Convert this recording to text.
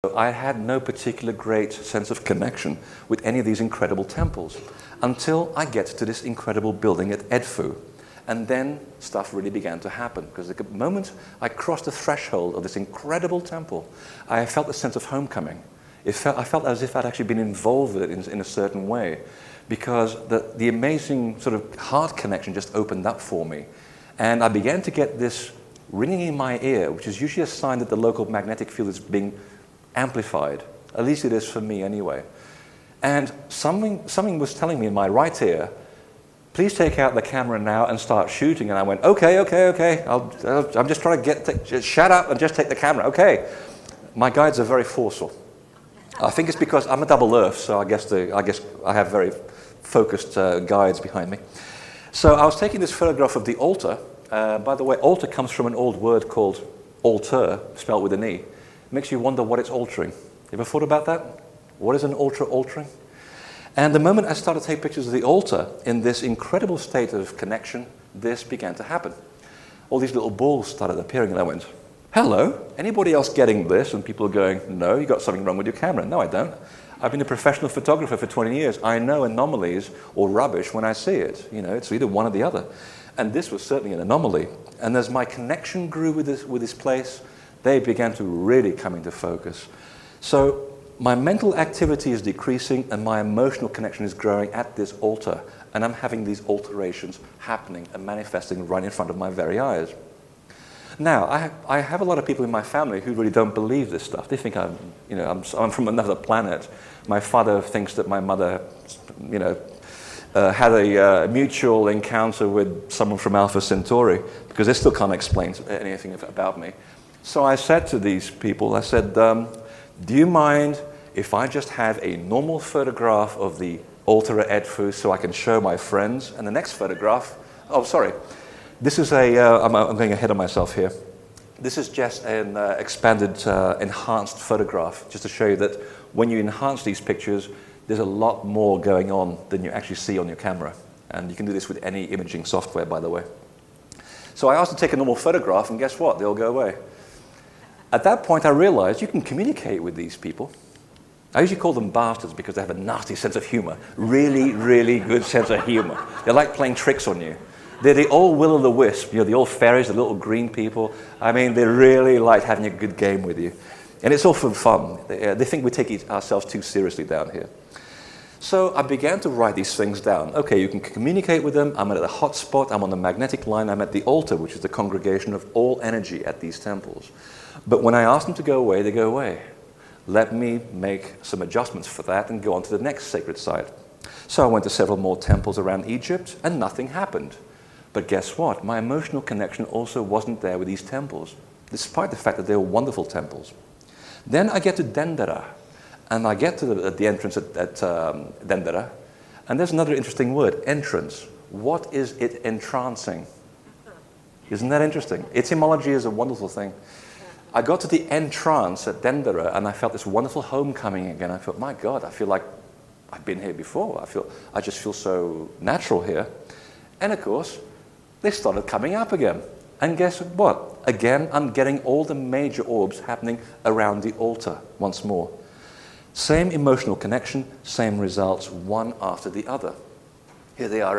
I had no particular great sense of connection with any of these incredible temples until I get to this incredible building at Edfu. And then stuff really began to happen, because the moment I crossed the threshold of this incredible temple, I felt a sense of homecoming. I felt as if I'd actually been involved with it in a certain way, because the amazing sort of heart connection just opened up for me. And I began to get this ringing in my ear, which is usually a sign that the local magnetic field is being amplified. At least it is for me anyway. And something was telling me in my right ear, please take out the camera now and start shooting. And I went, okay. I'm just trying to just shut up and just take the camera. Okay. My guides are very forceful. I think it's because I'm a double earth, so I guess I have very focused guides behind me. So I was taking this photograph of the altar. By the way, altar comes from an old word called altar, spelled with an E. Makes you wonder what it's altering. You ever thought about that? What is an altar altering? And the moment I started to take pictures of the altar in this incredible state of connection, this began to happen. All these little balls started appearing, and I went, hello, anybody else getting this? And people are going, no, you got something wrong with your camera. No, I don't. I've been a professional photographer for 20 years. I know anomalies or rubbish when I see it. You know, it's either one or the other. And this was certainly an anomaly. And as my connection grew with this place, they began to really come into focus. So my mental activity is decreasing and my emotional connection is growing at this altar. And I'm having these alterations happening and manifesting right in front of my very eyes. Now, I have a lot of people in my family who really don't believe this stuff. They think I'm from another planet. My father thinks that my mother, had a mutual encounter with someone from Alpha Centauri, because they still can't explain anything about me. So I said to these people, I said, do you mind if I just have a normal photograph of the altar at Edfu so I can show my friends? And the next photograph, oh, sorry. This is I'm going ahead of myself here. This is just an expanded, enhanced photograph, just to show you that when you enhance these pictures, there's a lot more going on than you actually see on your camera. And you can do this with any imaging software, by the way. So I asked to take a normal photograph, and guess what? They all go away. At that point, I realized you can communicate with these people. I usually call them bastards because they have a nasty sense of humor. Really, really good sense of humor. They like playing tricks on you. They're the old will-o'-the-wisp, the old fairies, the little green people. I mean, they really like having a good game with you. And it's all for fun. They think we take ourselves too seriously down here. So I began to write these things down. Okay, you can communicate with them. I'm at a hot spot. I'm on the magnetic line. I'm at the altar, which is the congregation of all energy at these temples. But when I ask them to go away, they go away. Let me make some adjustments for that and go on to the next sacred site. So I went to several more temples around Egypt, and nothing happened. But guess what? My emotional connection also wasn't there with these temples, despite the fact that they were wonderful temples. Then I get to Dendera, and I get to the entrance at Dendera, and there's another interesting word, entrance. What is it entrancing? Isn't that interesting? Etymology is a wonderful thing. I got to the entrance at Dendera, and I felt this wonderful homecoming again. I felt, my God, I feel like I've been here before. I just feel so natural here. And of course, they started coming up again. And guess what? Again, I'm getting all the major orbs happening around the altar once more. Same emotional connection, same results, one after the other. Here they are again.